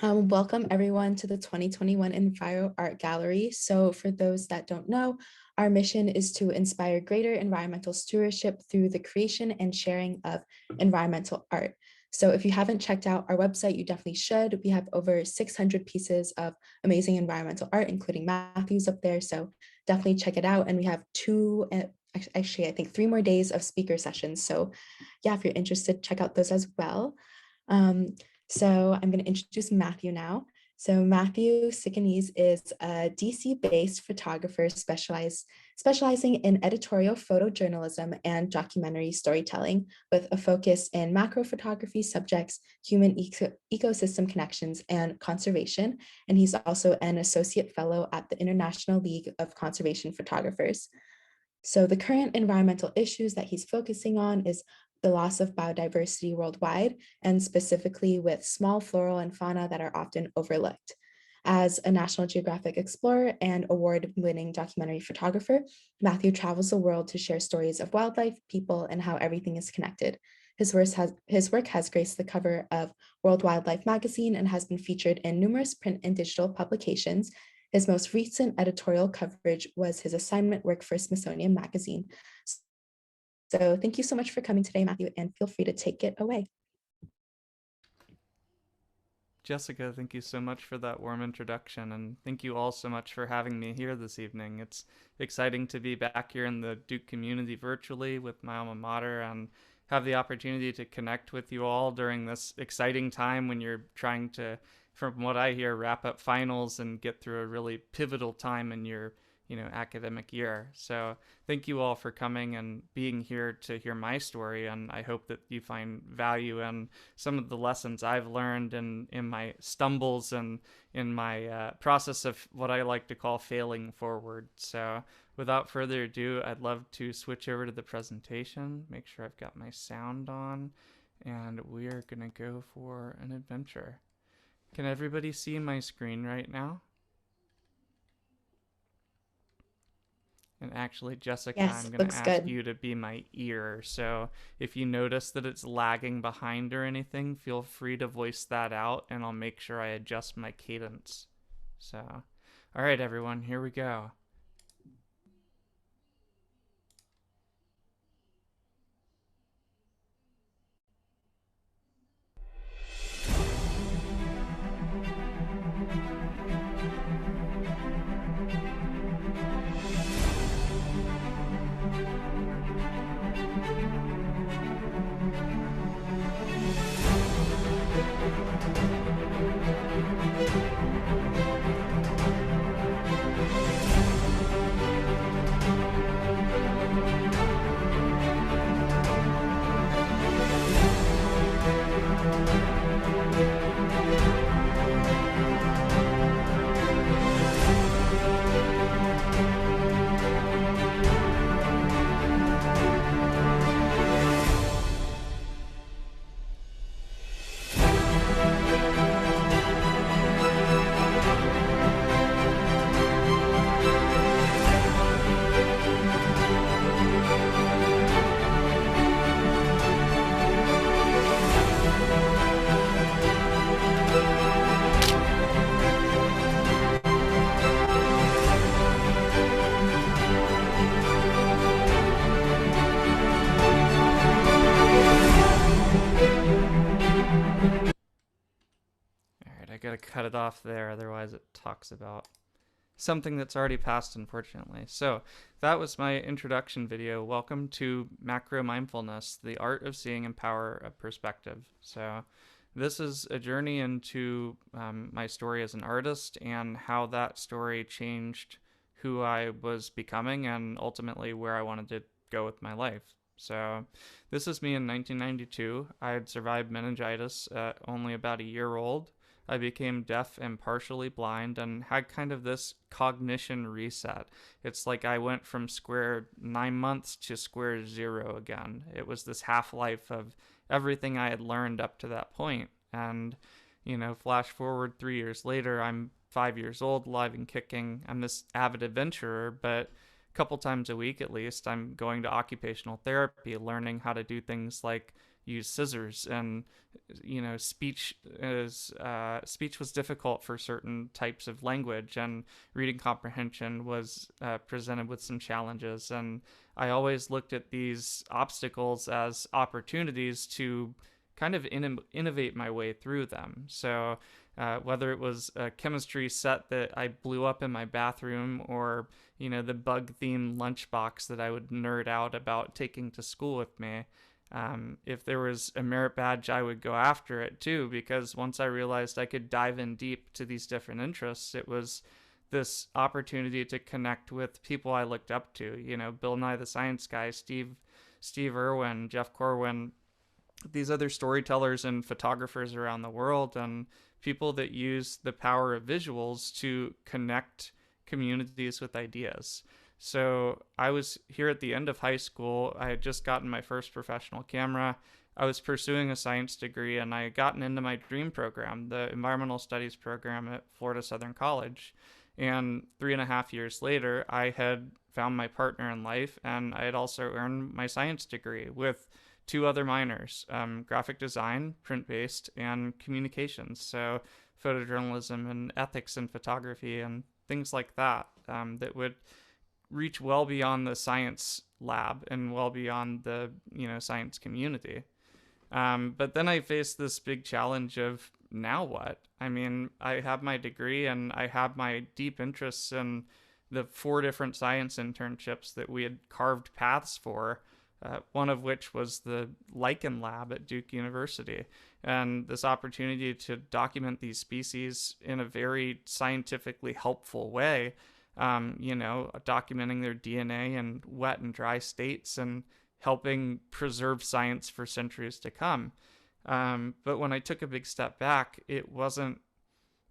Welcome everyone to the 2021 Enviro-Art Gallery. So for those that don't know, our mission is to inspire greater environmental stewardship through the creation and sharing of environmental art. So if you haven't checked out our website, you definitely should. We have over 600 pieces of amazing environmental art, including Matthew's up there. So definitely check it out. And we have actually, I think 3 more days of speaker sessions. So yeah, if you're interested, check out those as well. Um, so I'm going to introduce Matthew now. So Matthew Cicanese is a DC-based photographer specializing in editorial photojournalism and documentary storytelling with a focus in macro photography subjects, human ecosystem connections, and conservation. And he's also an associate fellow at the International League of Conservation Photographers. So the current environmental issues that he's focusing on is the loss of biodiversity worldwide, and specifically with small floral and fauna that are often overlooked. As a National Geographic explorer and award-winning documentary photographer, Matthew travels the world to share stories of wildlife, people, and how everything is connected. His work has graced the cover of World Wildlife magazine and has been featured in numerous print and digital publications. His most recent editorial coverage was his assignment work for Smithsonian Magazine. So thank you so much for coming today, Matthew, and feel free to take it away. Jessica, thank you so much for that warm introduction, and thank you all so much for having me here this evening. It's exciting to be back here in the Duke community virtually with my alma mater and have the opportunity to connect with you all during this exciting time when you're trying to, from what I hear, wrap up finals and get through a really pivotal time in your academic year. So thank you all for coming and being here to hear my story, and I hope that you find value in some of the lessons I've learned in my stumbles and in my process of what I like to call failing forward. So without further ado, I'd love to switch over to the presentation, make sure I've got my sound on, and we are gonna go for an adventure. Can everybody see my screen right now? And actually, Jessica, Yes, I'm going to looks ask good. you to be my ear. So if you notice that it's lagging behind or anything, feel free to voice that out and I'll make sure I adjust my cadence. So, all right, everyone, here we go. All right, I got to cut it off there, otherwise it talks about something that's already passed, unfortunately. So that was my introduction video. Welcome to Macro Mindfulness, the art of seeing in power of perspective. So this is a journey into my story as an artist and how that story changed who I was becoming and ultimately where I wanted to go with my life. So this is me in 1992. I had survived meningitis at only about a year old. I became deaf and partially blind and had kind of this cognition reset. It's like I went from square 9 months to square zero again. It was this half life of everything I had learned up to that point. And, flash forward 3 years later, I'm 5 years old, alive and kicking. I'm this avid adventurer, but couple times a week at least, I'm going to occupational therapy, learning how to do things like use scissors, and speech was difficult for certain types of language, and reading comprehension was presented with some challenges. And I always looked at these obstacles as opportunities to kind of innovate my way through them. So whether it was a chemistry set that I blew up in my bathroom, or the bug themed lunchbox that I would nerd out about taking to school with me. If there was a merit badge, I would go after it too, because once I realized I could dive in deep to these different interests, it was this opportunity to connect with people I looked up to. Bill Nye the Science Guy, Steve Irwin, Jeff Corwin, these other storytellers and photographers around the world, and people that use the power of visuals to connect communities with ideas. So I was here at the end of high school. I had just gotten my first professional camera. I was pursuing a science degree, and I had gotten into my dream program, the environmental studies program at Florida Southern College. And 3.5 years later, I had found my partner in life, and I had also earned my science degree with two other minors, graphic design, print-based, and communications. So photojournalism and ethics in photography and things like that, that would reach well beyond the science lab and well beyond the science community. But then I faced this big challenge of, now what? I mean, I have my degree and I have my deep interests in the 4 different science internships that we had carved paths for, one of which was the lichen lab at Duke University. And this opportunity to document these species in a very scientifically helpful way, documenting their DNA in wet and dry states and helping preserve science for centuries to come. But when I took a big step back, it wasn't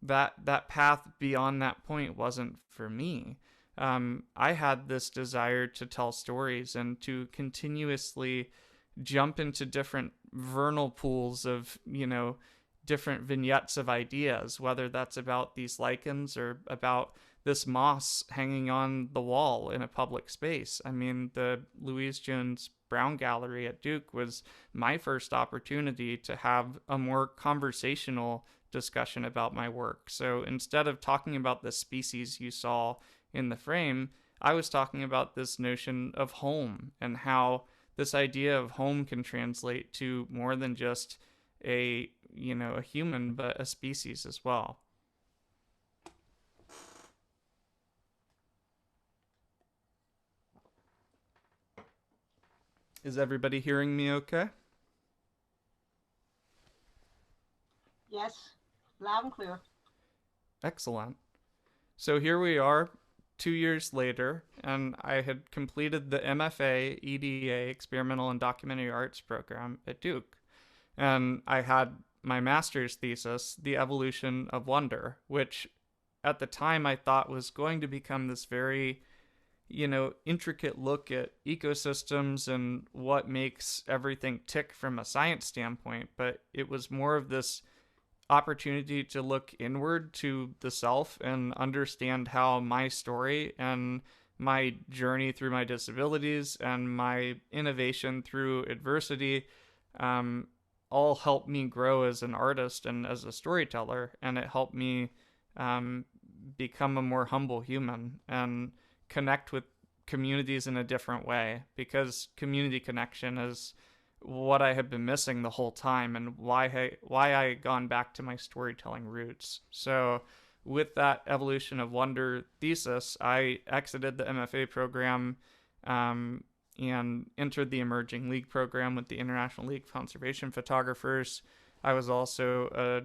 that path beyond that point wasn't for me. I had this desire to tell stories and to continuously jump into different vernal pools of, different vignettes of ideas, whether that's about these lichens or about this moss hanging on the wall in a public space. I mean, the Louise Jones Brown Gallery at Duke was my first opportunity to have a more conversational discussion about my work. So instead of talking about the species you saw in the frame, I was talking about this notion of home and how this idea of home can translate to more than just a human, but a species as well. Is everybody hearing me okay? Yes, loud and clear. Excellent. So here we are 2 years later, and I had completed the MFA EDA Experimental and Documentary Arts program at Duke. And I had my master's thesis, The Evolution of Wonder, which at the time I thought was going to become this very, intricate look at ecosystems and what makes everything tick from a science standpoint. But it was more of this opportunity to look inward to the self and understand how my story and my journey through my disabilities and my innovation through adversity all helped me grow as an artist and as a storyteller. And it helped me become a more humble human and connect with communities in a different way, because community connection is what I had been missing the whole time, and why I had gone back to my storytelling roots. So with that Evolution of Wonder thesis, I exited the MFA program and entered the Emerging League program with the International League of Conservation Photographers. I was also a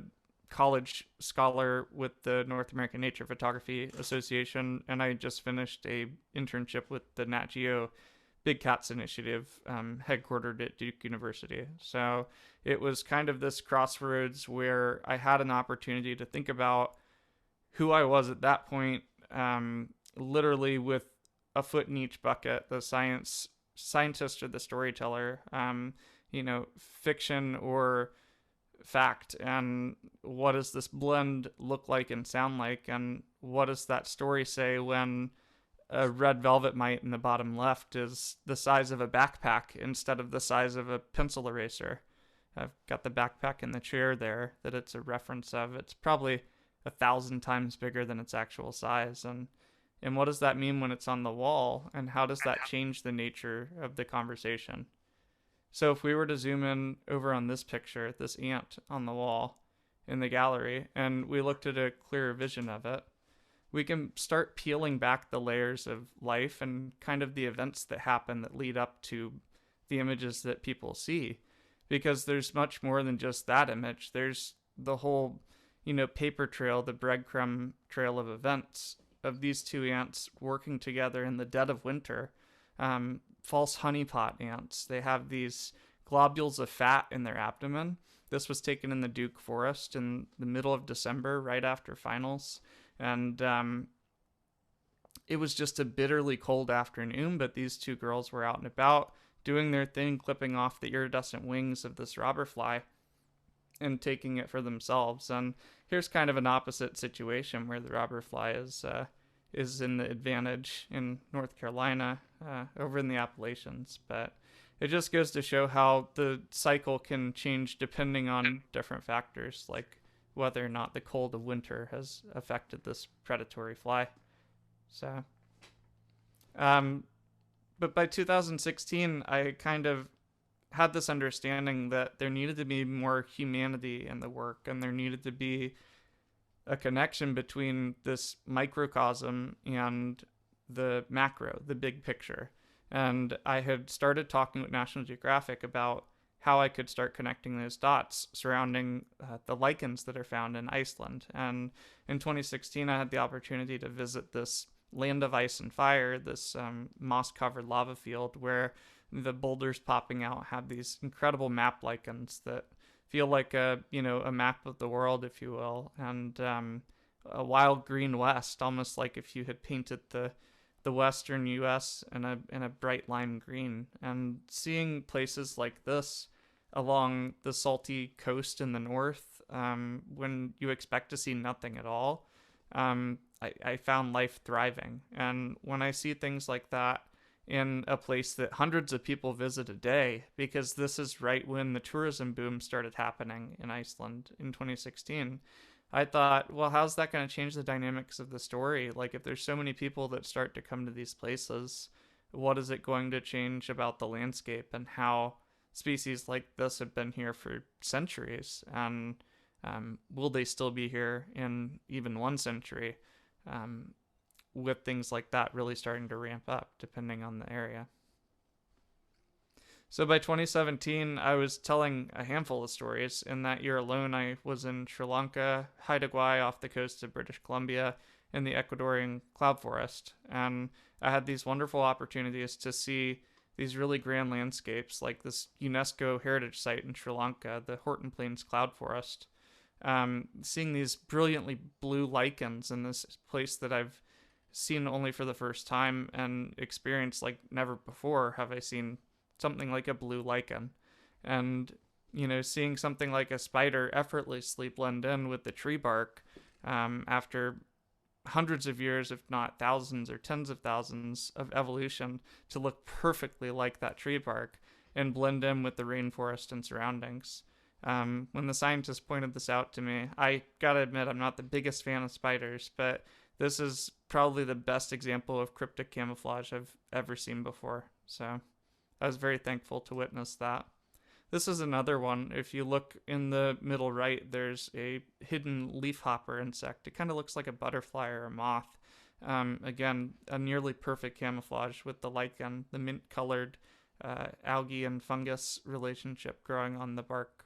college scholar with the North American Nature Photography Association, and I just finished a internship with the Nat Geo Big Cats Initiative, headquartered at Duke University. So it was kind of this crossroads where I had an opportunity to think about who I was at that point, literally with a foot in each bucket, the scientist or the storyteller, fiction or fact, and what does this blend look like and sound like, and what does that story say when a red velvet mite in the bottom left is the size of a backpack instead of the size of a pencil eraser. I've got the backpack in the chair there that it's a reference of. It's probably 1,000 times bigger than its actual size. And what does that mean when it's on the wall? And how does that change the nature of the conversation? So if we were to zoom in over on this picture, this ant on the wall in the gallery, and we looked at a clearer vision of it, we can start peeling back the layers of life and kind of the events that happen that lead up to the images that people see. Because there's much more than just that image. There's the whole, paper trail, the breadcrumb trail of events of these two ants working together in the dead of winter. False honeypot ants. They have these globules of fat in their abdomen. This was taken in the Duke Forest in the middle of December, right after finals. And it was just a bitterly cold afternoon, but these two girls were out and about doing their thing, clipping off the iridescent wings of this robber fly and taking it for themselves. And here's kind of an opposite situation where the robber fly is in the advantage in North Carolina, over in the Appalachians. But it just goes to show how the cycle can change depending on different factors, like whether or not the cold of winter has affected this predatory fly. So, but by 2016, I kind of had this understanding that there needed to be more humanity in the work, and there needed to be a connection between this microcosm and the macro, the big picture. And I had started talking with National Geographic about how I could start connecting those dots surrounding the lichens that are found in Iceland. And in 2016, I had the opportunity to visit this land of ice and fire, this moss-covered lava field where the boulders popping out have these incredible map lichens that feel like a map of the world, if you will, and a wild green west, almost like if you had painted the western U.S. in a bright lime green. And seeing places like this along the salty coast in the north, when you expect to see nothing at all, I found life thriving. And when I see things like that in a place that hundreds of people visit a day, because this is right when the tourism boom started happening in Iceland in 2016, I thought, well, how's that going to change the dynamics of the story? Like, if there's so many people that start to come to these places, what is it going to change about the landscape and how species like this have been here for centuries? And will they still be here in even 1 century? With things like that really starting to ramp up depending on the area. So by 2017, I was telling a handful of stories. In that year alone, I was in Sri Lanka, Haida Gwaii off the coast of British Columbia, in the Ecuadorian cloud forest. And I had these wonderful opportunities to see these really grand landscapes, like this UNESCO heritage site in Sri Lanka, the Horton Plains cloud forest. Seeing these brilliantly blue lichens in this place that I've seen only for the first time and experienced like never before have I seen something like a blue lichen. And, seeing something like a spider effortlessly blend in with the tree bark after hundreds of years, if not thousands or tens of thousands of evolution, to look perfectly like that tree bark and blend in with the rainforest and surroundings. When the scientists pointed this out to me, I gotta admit I'm not the biggest fan of spiders, but this is probably the best example of cryptic camouflage I've ever seen before. So I was very thankful to witness that. This is another one. If you look in the middle right, there's a hidden leafhopper insect. It kind of looks like a butterfly or a moth. Again, a nearly perfect camouflage with the lichen, the mint-colored algae and fungus relationship growing on the bark.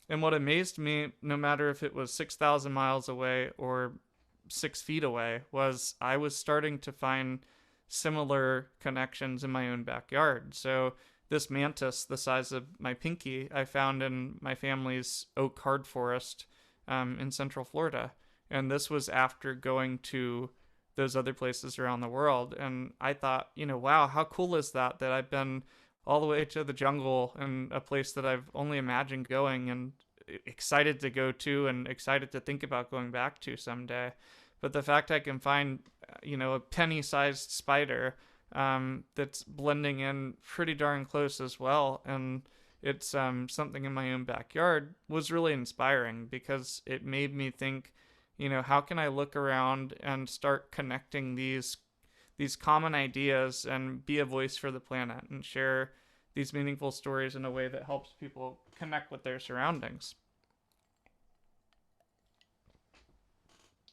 And what amazed me, no matter if it was 6,000 miles away or 6 feet away, was I was starting to find similar connections in my own backyard. So this mantis, the size of my pinky, I found in my family's oak hard forest in Central Florida. And this was after going to those other places around the world. And I thought, wow, how cool is that I've been all the way to the jungle in a place that I've only imagined going and excited to go to and excited to think about going back to someday. But the fact I can find, a penny-sized spider that's blending in pretty darn close as well, and it's something in my own backyard was really inspiring because it made me think, how can I look around and start connecting these common ideas and be a voice for the planet and share these meaningful stories in a way that helps people connect with their surroundings.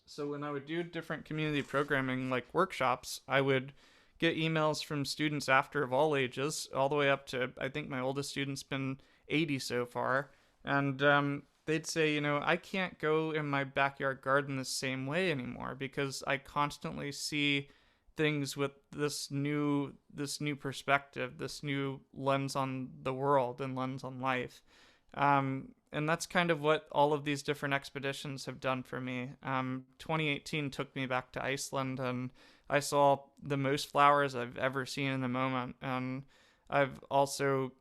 So when I would do different community programming like workshops, I would get emails from students after of all ages, all the way up to, I think my oldest student's been 80 so far. And they'd say, I can't go in my backyard garden the same way anymore because I constantly see things with this new perspective, this new lens on the world and lens on life. And that's kind of what all of these different expeditions have done for me. 2018 took me back to Iceland, and I saw the most flowers I've ever seen in a moment. And I've also,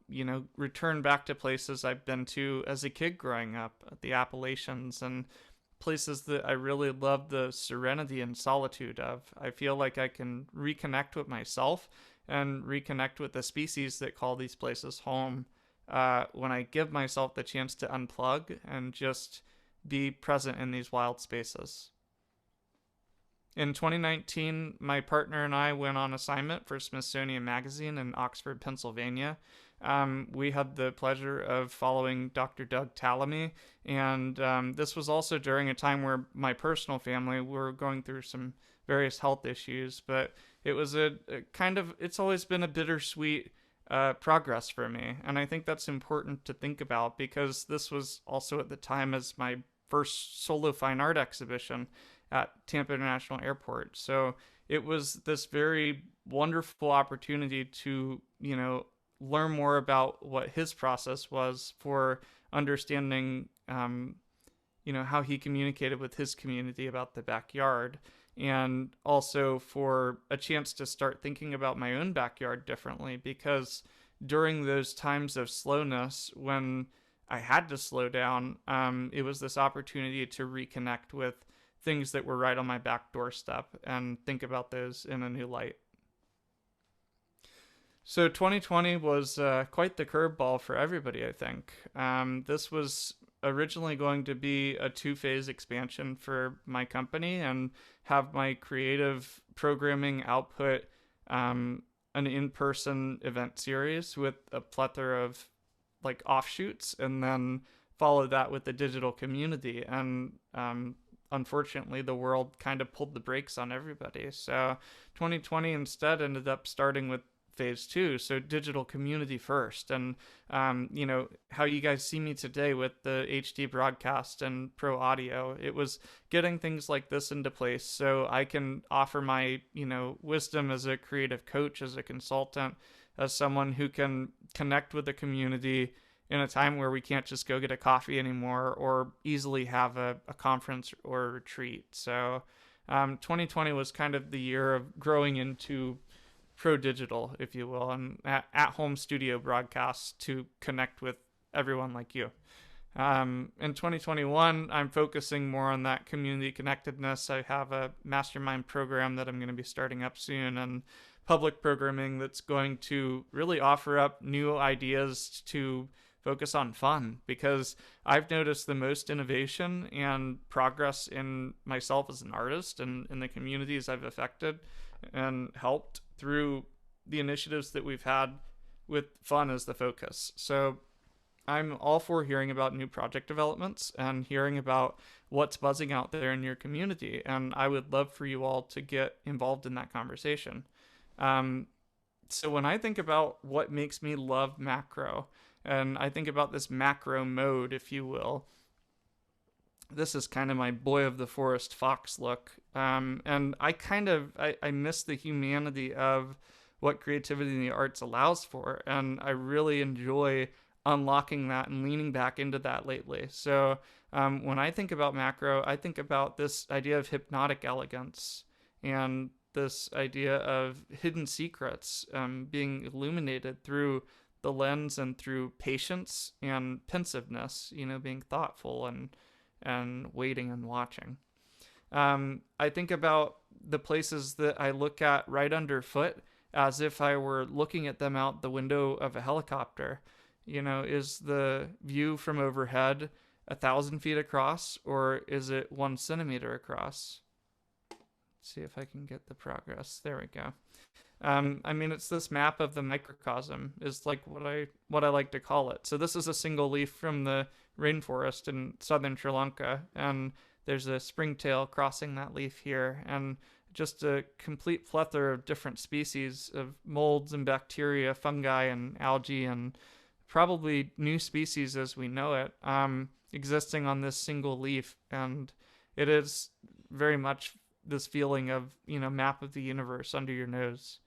returned back to places I've been to as a kid growing up, the Appalachians, and places that I really love the serenity and solitude of. I feel like I can reconnect with myself and reconnect with the species that call these places home when I give myself the chance to unplug and just be present in these wild spaces. In 2019, my partner and I went on assignment for Smithsonian Magazine in Oxford, Pennsylvania. We had the pleasure of following Dr. Doug Tallamy, and this was also during a time where my personal family were going through some various health issues, but it was a kind of, it's always been a bittersweet progress for me, and I think that's important to think about because this was also at the time as my first solo fine art exhibition at Tampa International Airport. So it was this very wonderful opportunity to, learn more about what his process was for understanding, how he communicated with his community about the backyard, and also for a chance to start thinking about my own backyard differently because during those times of slowness when I had to slow down, it was this opportunity to reconnect with things that were right on my back doorstep and think about those in a new light. So 2020 was quite the curveball for everybody, I think. This was originally going to be a two-phase expansion for my company and have my creative programming output an in-person event series with a plethora of like offshoots, and then follow that with the digital community. And unfortunately, the world kind of pulled the brakes on everybody. So 2020 instead ended up starting with phase two, so digital community first. And how you guys see me today with the HD broadcast and pro audio, it was getting things like this into place so I can offer my wisdom as a creative coach, as a consultant, as someone who can connect with the community in a time where we can't just go get a coffee anymore or easily have a conference or a retreat. So 2020 was kind of the year of growing into pro digital, if you will, and at home studio broadcasts to connect with everyone like you. In 2021, I'm focusing more on that community connectedness. I have a mastermind program that I'm going to be starting up soon, and public programming that's going to really offer up new ideas to focus on fun, because I've noticed the most innovation and progress in myself as an artist and in the communities I've affected and helped through the initiatives that we've had with fun as the focus. So I'm all for hearing about new project developments and hearing about what's buzzing out there in your community. And I would love for you all to get involved in that conversation. So when I think about what makes me love macro, and I think about this macro mode, if you will, this is kind of my boy of the forest fox look. And I miss the humanity of what creativity in the arts allows for. And I really enjoy unlocking that and leaning back into that lately. So when I think about macro, I think about this idea of hypnotic elegance and this idea of hidden secrets being illuminated through the lens and through patience and pensiveness, being thoughtful and waiting and watching. I think about the places that I look at right underfoot as if I were looking at them out the window of a helicopter. Is the view from overhead 1,000 feet across, or is it 1 centimeter across? Let's see if I can get the progress. There we go. It's this map of the microcosm is like what I like to call it. So this is a single leaf from the rainforest in southern Sri Lanka, and there's a springtail crossing that leaf here, and just a complete plethora of different species of molds and bacteria, fungi and algae, and probably new species as we know it, existing on this single leaf. And it is very much this feeling of, map of the universe under your nose.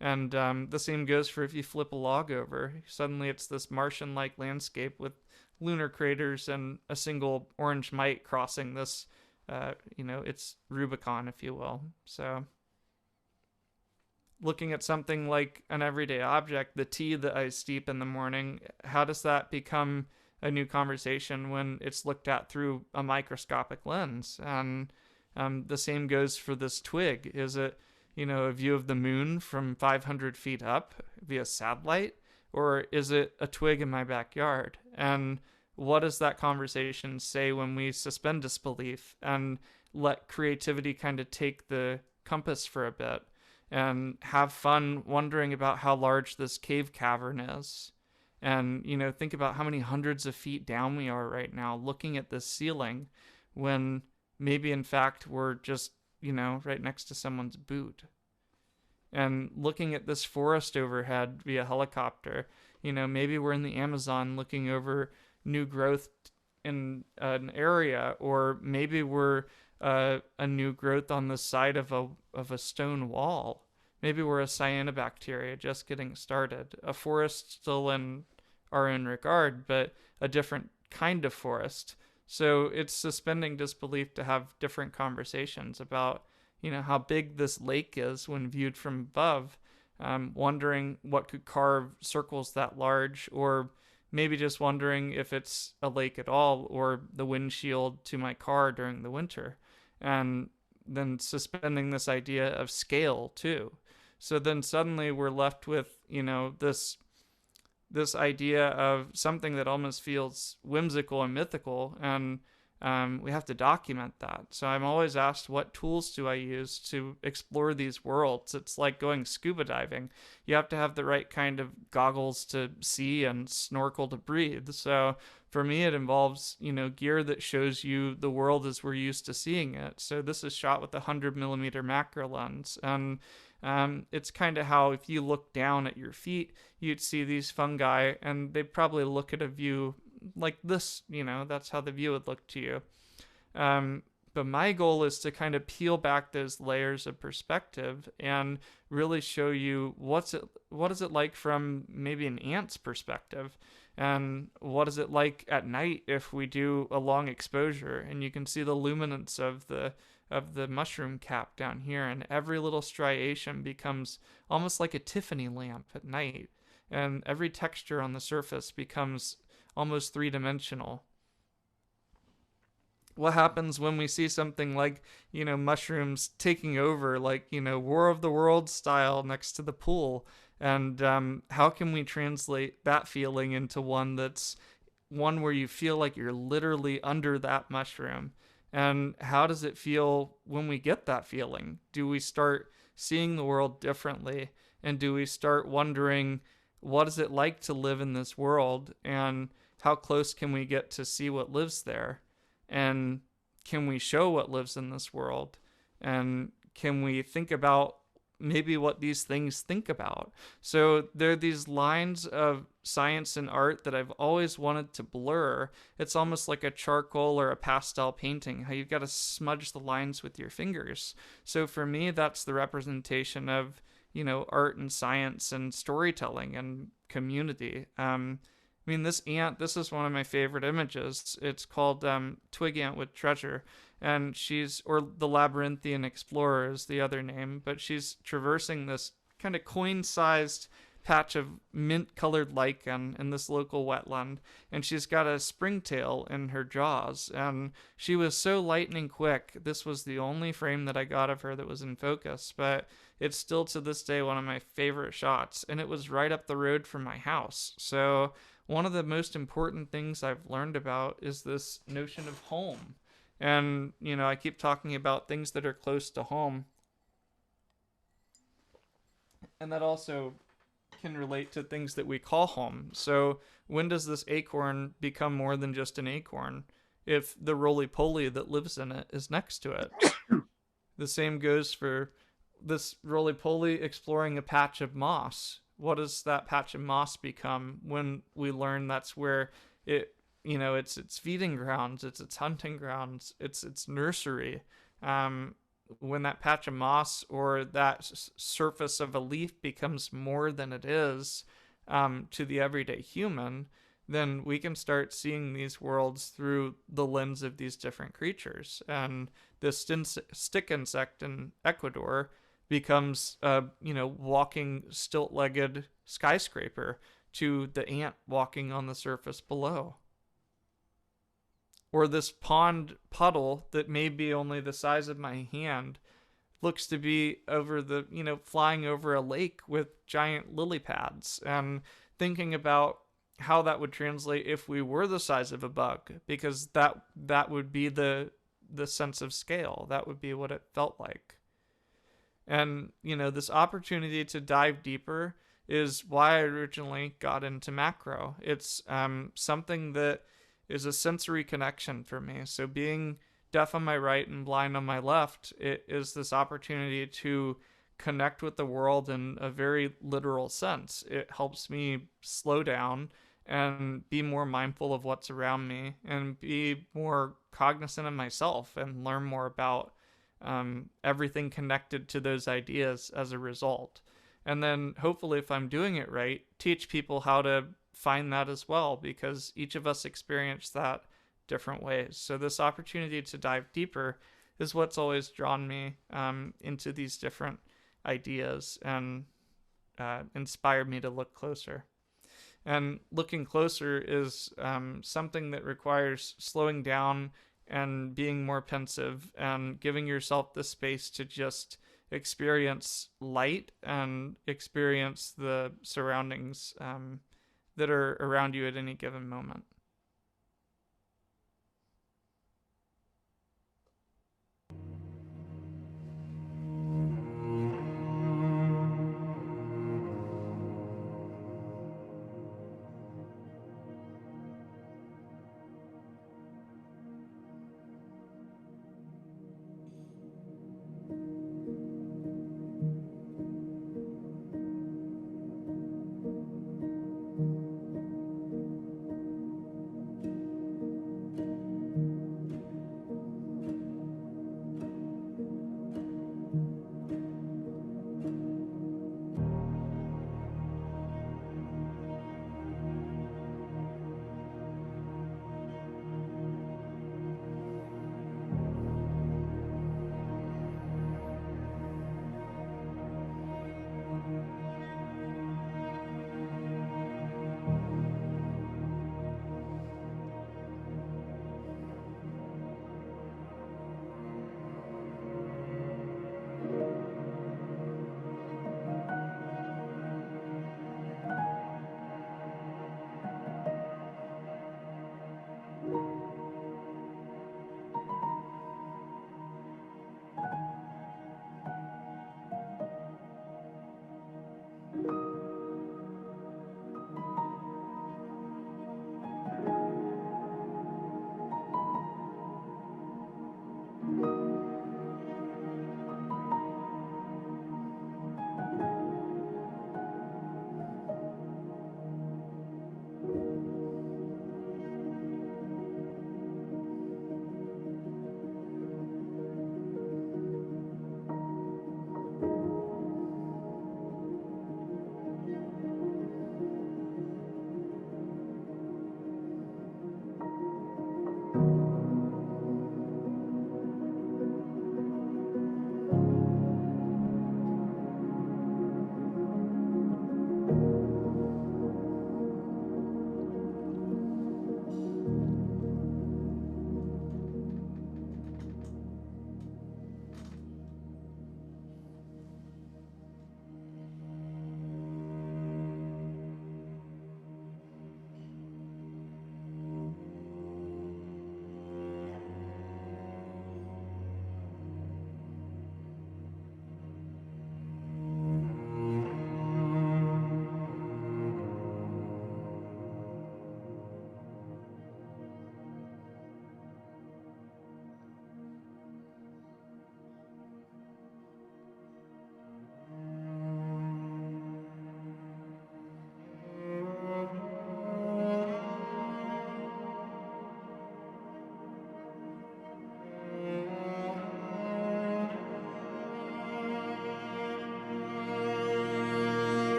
And the same goes for if you flip a log over. Suddenly it's this Martian-like landscape with lunar craters and a single orange mite crossing this, it's Rubicon, if you will. So looking at something like an everyday object, the tea that I steep in the morning, how does that become a new conversation when it's looked at through a microscopic lens? And the same goes for this twig. Is it, a view of the moon from 500 feet up via satellite? Or is it a twig in my backyard? And what does that conversation say when we suspend disbelief and let creativity kind of take the compass for a bit and have fun wondering about how large this cave cavern is? And, think about how many hundreds of feet down we are right now looking at this ceiling when maybe in fact we're just, right next to someone's boot. And looking at this forest overhead via helicopter, maybe we're in the Amazon looking over new growth in an area, or maybe we're a new growth on the side of a stone wall. Maybe we're a cyanobacteria just getting started. A forest still in our own regard, but a different kind of forest. So it's suspending disbelief to have different conversations about, how big this lake is when viewed from above, wondering what could carve circles that large, or maybe just wondering if it's a lake at all, or the windshield to my car during the winter. And then suspending this idea of scale too. So then suddenly we're left with, this idea of something that almost feels whimsical and mythical, and we have to document that. So I'm always asked, what tools do I use to explore these worlds? It's like going scuba diving. You have to have the right kind of goggles to see and snorkel to breathe. So for me, it involves, gear that shows you the world as we're used to seeing it. So this is shot with a 100mm macro lens. And it's kind of how if you look down at your feet, you'd see these fungi, and they'd probably look at a view like this, that's how the view would look to you. But my goal is to kind of peel back those layers of perspective and really show you what is it like from maybe an ant's perspective, and what is it like at night if we do a long exposure, and you can see the luminance of the mushroom cap down here, and every little striation becomes almost like a Tiffany lamp at night, and every texture on the surface becomes almost three-dimensional. What happens when we see something like, mushrooms taking over, like, War of the Worlds style next to the pool? And how can we translate that feeling into one where you feel like you're literally under that mushroom? And how does it feel when we get that feeling? Do we start seeing the world differently? And do we start wondering, what is it like to live in this world? And how close can we get to see what lives there? And can we show what lives in this world? And can we think about maybe what these things think about? So there are these lines of science and art that I've always wanted to blur. It's almost like a charcoal or a pastel painting, how you've got to smudge the lines with your fingers. So for me, that's the representation of, art and science and storytelling and community. This is one of my favorite images. It's called Twig Ant with Treasure. And or the Labyrinthian Explorer is the other name, but she's traversing this kind of coin-sized patch of mint-colored lichen in this local wetland, and she's got a springtail in her jaws, and she was so lightning quick. This was the only frame that I got of her that was in focus, but it's still to this day one of my favorite shots, and it was right up the road from my house. So one of the most important things I've learned about is this notion of home. And, I keep talking about things that are close to home. And that also can relate to things that we call home. So, when does this acorn become more than just an acorn? If the roly poly that lives in it is next to it. The same goes for this roly poly exploring a patch of moss. What does that patch of moss become when we learn that's where it's its feeding grounds, it's its hunting grounds, it's its nursery. When that patch of moss or that surface of a leaf becomes more than it is to the everyday human, then we can start seeing these worlds through the lens of these different creatures. And this stick insect in Ecuador becomes a walking stilt-legged skyscraper to the ant walking on the surface below. Or this pond puddle that may be only the size of my hand looks to be flying over a lake with giant lily pads, and thinking about how that would translate if we were the size of a bug, because that would be the sense of scale. That would be what it felt like. And, this opportunity to dive deeper is why I originally got into macro. It's something that is a sensory connection for me. So being deaf on my right and blind on my left, it is this opportunity to connect with the world in a very literal sense. It helps me slow down and be more mindful of what's around me and be more cognizant of myself and learn more about everything connected to those ideas as a result. And then hopefully, if I'm doing it right, teach people how to find that as well, because each of us experience that different ways. So this opportunity to dive deeper is what's always drawn me into these different ideas and inspired me to look closer. And looking closer is something that requires slowing down and being more pensive and giving yourself the space to just experience light and experience the surroundings that are around you at any given moment.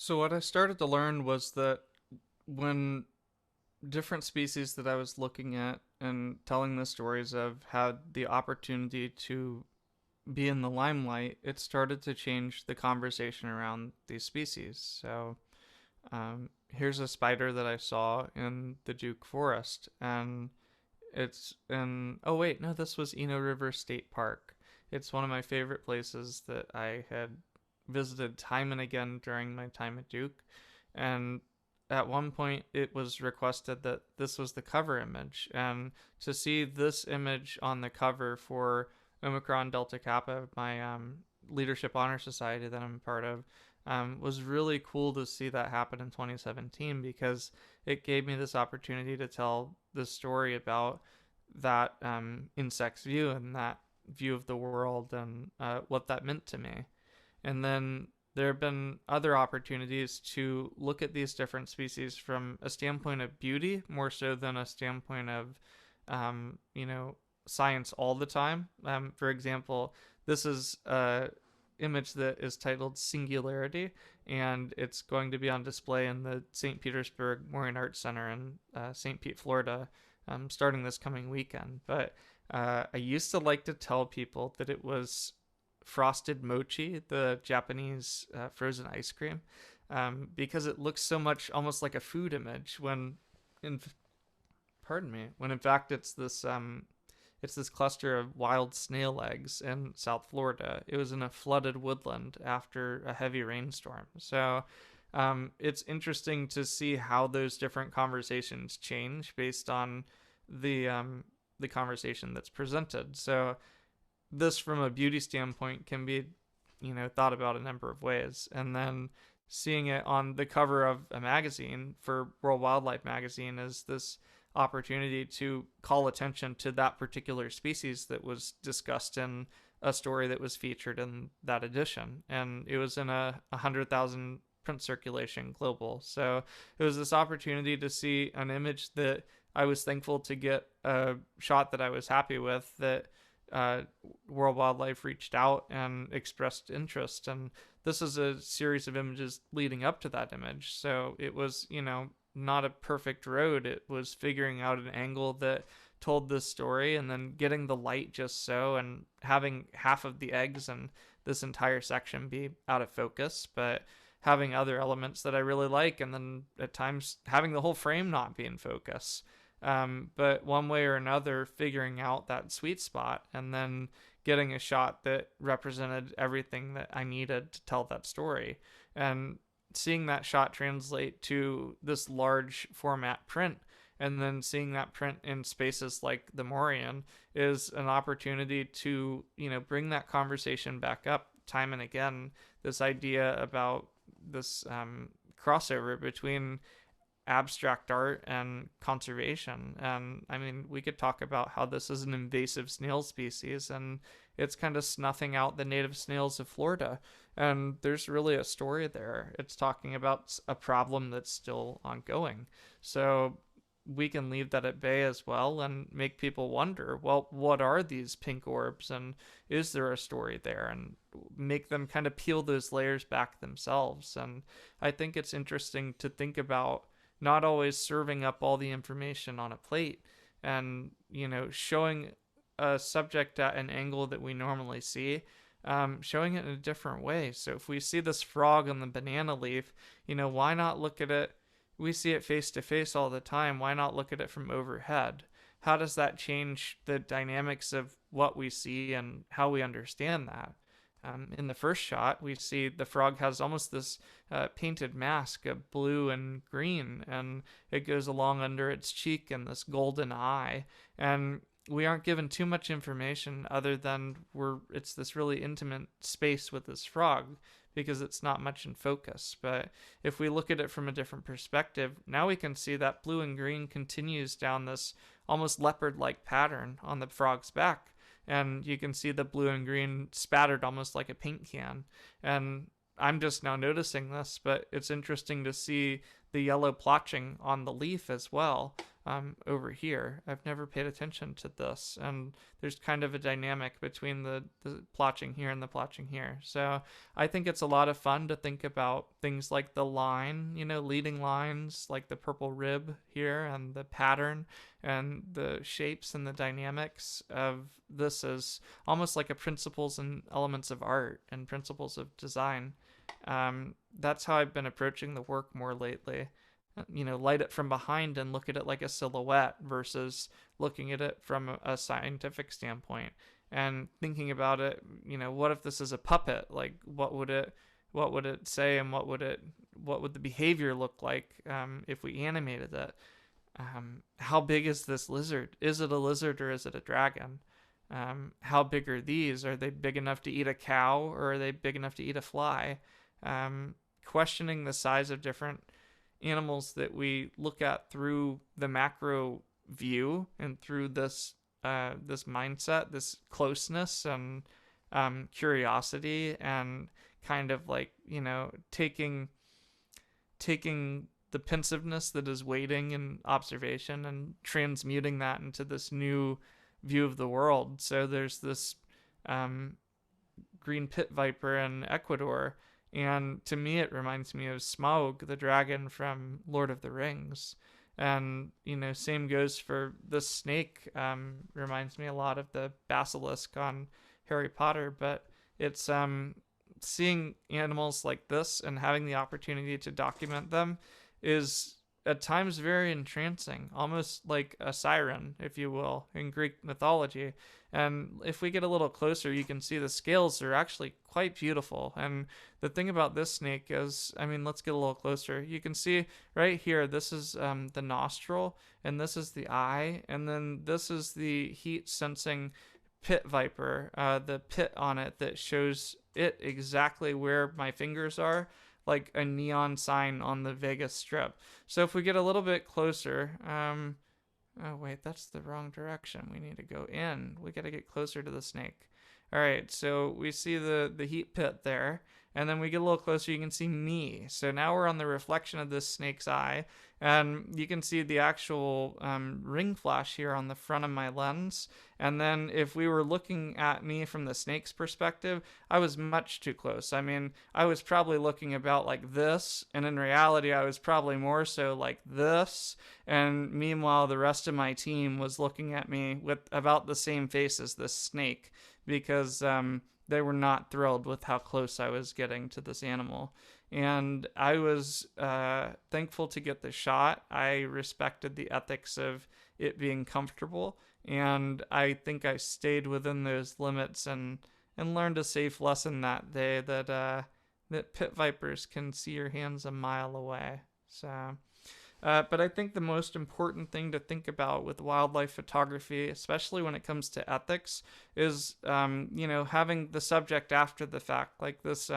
So what I started to learn was that when different species that I was looking at and telling the stories of had the opportunity to be in the limelight, it started to change the conversation around these species. So here's a spider that I saw in the Duke Forest, and it's in, oh wait, no, this was Eno River State Park. It's one of my favorite places that I had visited time and again during my time at Duke. And at one point, it was requested that this was the cover image. And to see this image on the cover for Omicron Delta Kappa, my leadership honor society that I'm a part of, was really cool to see that happen in 2017 because it gave me this opportunity to tell this story about that insect's view and that view of the world and what that meant to me. And then there have been other opportunities to look at these different species from a standpoint of beauty more so than a standpoint of, you know, science all the time. For example, this is a image that is titled Singularity, and it's going to be on display in the St. Petersburg Maureen Arts Center in St. Pete, Florida, starting this coming weekend. But I used to like to tell people that it was frosted mochi, the Japanese frozen ice cream, because it looks so much almost like a food image when, in pardon me, when in fact it's this cluster of wild snail eggs in South Florida. It was in a flooded woodland after a heavy rainstorm. So it's interesting to see how those different conversations change based on the conversation that's presented. So this, from a beauty standpoint, can be, you know, thought about a number of ways. And then seeing it on the cover of a magazine for World Wildlife Magazine is this opportunity to call attention to that particular species that was discussed in a story that was featured in that edition. And it was in a 100,000 print circulation global. So it was this opportunity to see an image that I was thankful to get a shot that I was happy with, that World Wildlife reached out and expressed interest. And this is a series of images leading up to that image. So it was, you know, not a perfect road. It was figuring out an angle that told this story and then getting the light just so, and having half of the eggs and this entire section be out of focus, but having other elements that I really like, and then at times having the whole frame not be in focus. But one way or another, figuring out that sweet spot and then getting a shot that represented everything that I needed to tell that story. And seeing that shot translate to this large format print, and then seeing that print in spaces like the Morean, is an opportunity to, you know, bring that conversation back up time and again. This idea about this crossover between abstract art and conservation. And I mean, we could talk about how this is an invasive snail species and it's kind of snuffing out the native snails of Florida. And there's really a story there. It's talking about a problem that's still ongoing. So we can leave that at bay as well and make people wonder, well, what are these pink orbs and is there a story there, and make them kind of peel those layers back themselves. And I think it's interesting to think about not always serving up all the information on a plate and, you know, showing a subject at an angle that we normally see, showing it in a different way. So if we see this frog on the banana leaf, you know, why not look at it? We see it face to face all the time. Why not look at it from overhead? How does that change the dynamics of what we see and how we understand that? In the first shot, we see the frog has almost this painted mask of blue and green, and it goes along under its cheek and this golden eye. And we aren't given too much information other than it's this really intimate space with this frog because it's not much in focus. But if we look at it from a different perspective, now we can see that blue and green continues down this almost leopard-like pattern on the frog's back. And you can see the blue and green spattered almost like a paint can. And I'm just now noticing this, but it's interesting to see the yellow plotching on the leaf as well. over here. I've never paid attention to this, and there's kind of a dynamic between the plotching here and the plotching here. So I think it's a lot of fun to think about things like the line, leading lines like the purple rib here, and the pattern and the shapes and the dynamics of this as almost like a principles and elements of art and principles of design. That's how I've been approaching the work more lately. Light it from behind and look at it like a silhouette versus looking at it from a scientific standpoint and thinking about it. What if this is a puppet? Like, what would it say, and what would the behavior look like if we animated it? How big is this lizard? Is it a lizard or is it a dragon? How big are these? Are they big enough to eat a cow, or are they big enough to eat a fly? Questioning the size of different animals that we look at through the macro view and through this mindset, this closeness and curiosity, and kind of like taking the pensiveness that is waiting and observation and transmuting that into this new view of the world. So there's this green pit viper in Ecuador, and to me it reminds me of Smaug, the dragon from Lord of the Rings. And same goes for this snake. Reminds me a lot of the basilisk on Harry Potter. But it's seeing animals like this and having the opportunity to document them is at times very entrancing, almost like a siren, if you will, in Greek mythology. And if we get a little closer, you can see the scales are actually quite beautiful. And the thing about this snake is, let's get a little closer. You can see right here, this is the nostril, and this is the eye, and then this is the heat sensing pit viper, the pit on it that shows it exactly where my fingers are, like a neon sign on the Vegas Strip. So if we get a little bit closer, oh wait, that's the wrong direction. We need to go in. We got to get closer to the snake. All right, so we see the heat pit there, and then we get a little closer, you can see me. So now we're on the reflection of this snake's eye, and you can see the actual ring flash here on the front of my lens. And then if we were looking at me from the snake's perspective, I was much too close. I was probably looking about like this, and in reality I was probably more so like this. And meanwhile the rest of my team was looking at me with about the same face as this snake, because they were not thrilled with how close I was getting to this animal. And I was thankful to get the shot. I respected the ethics of it being comfortable, and I think I stayed within those limits and learned a safe lesson that day, that pit vipers can see your hands a mile away. So but I think the most important thing to think about with wildlife photography, especially when it comes to ethics, is having the subject after the fact, like this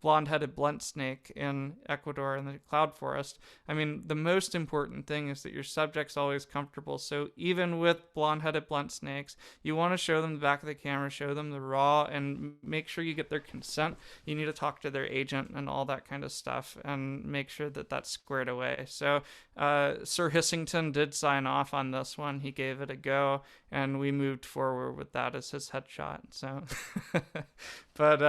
blonde-headed blunt snake in Ecuador in the cloud forest. The most important thing is that your subject's always comfortable. So even with blonde-headed blunt snakes, you want to show them the back of the camera, show them the raw, and make sure you get their consent. You need to talk to their agent and all that kind of stuff, and make sure that that's squared away. So Sir Hissington did sign off on this one. He gave it a go, and we moved forward with that as his headshot. So, but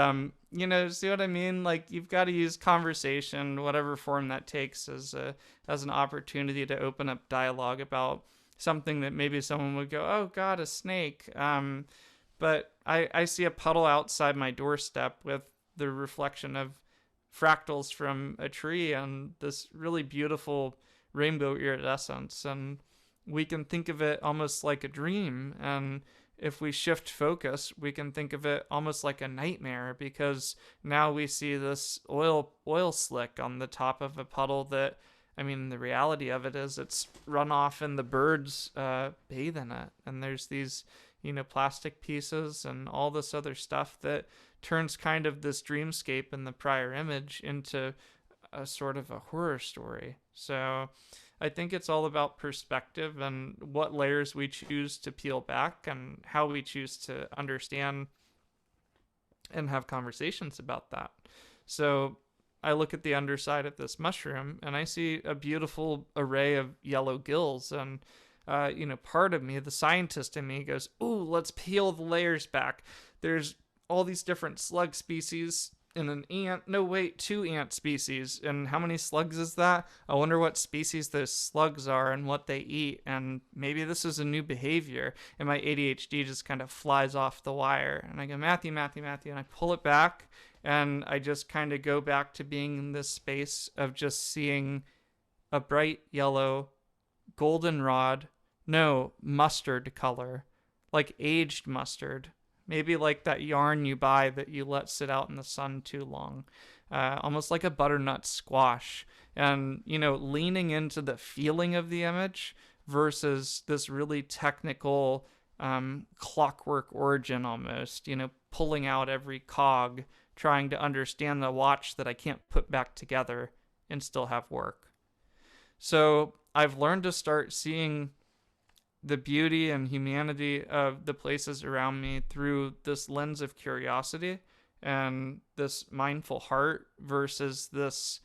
see what I mean? Like, you've got to use conversation, whatever form that takes, as an opportunity to open up dialogue about something that maybe someone would go, "Oh God, a snake." But I see a puddle outside my doorstep with the reflection of fractals from a tree and this really beautiful rainbow iridescence, and we can think of it almost like a dream. And if we shift focus, we can think of it almost like a nightmare, because now we see this oil slick on the top of a puddle that, the reality of it is it's runoff and the birds bathe in it. And there's these, plastic pieces and all this other stuff that turns kind of this dreamscape in the prior image into a sort of a horror story. So I think it's all about perspective and what layers we choose to peel back and how we choose to understand and have conversations about that. So I look at the underside of this mushroom and I see a beautiful array of yellow gills. And, part of me, the scientist in me, goes, ooh, let's peel the layers back. There's all these different slug species and an ant. No, wait, 2 ant species. And how many slugs is that? I wonder what species those slugs are and what they eat. And maybe this is a new behavior. And my ADHD just kind of flies off the wire. And I go, Matthew, Matthew, Matthew. And I pull it back. And I just kind of go back to being in this space of just seeing a bright yellow goldenrod, no, mustard color, like aged mustard. Maybe like that yarn you buy that you let sit out in the sun too long. Almost like a butternut squash. And, leaning into the feeling of the image versus this really technical clockwork origin almost, pulling out every cog, trying to understand the watch that I can't put back together and still have work. So I've learned to start seeing the beauty and humanity of the places around me through this lens of curiosity and this mindful heart versus this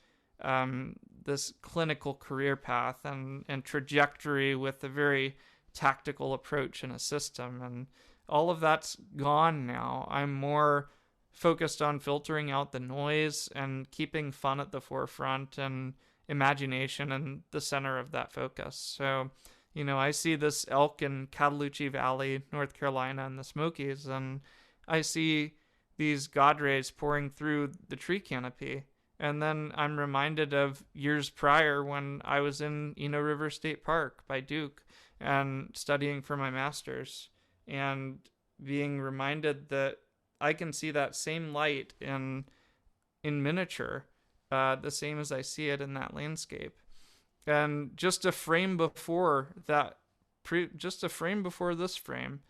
clinical career path and trajectory with a very tactical approach and a system. And all of that's gone now. I'm more focused on filtering out the noise and keeping fun at the forefront and imagination in the center of that focus. So, I see this elk in Cataloochee Valley, North Carolina, in the Smokies, and I see these God rays pouring through the tree canopy. And then I'm reminded of years prior when I was in Eno River State Park by Duke and studying for my master's and being reminded that I can see that same light in miniature, the same as I see it in that landscape. And just a frame before this frame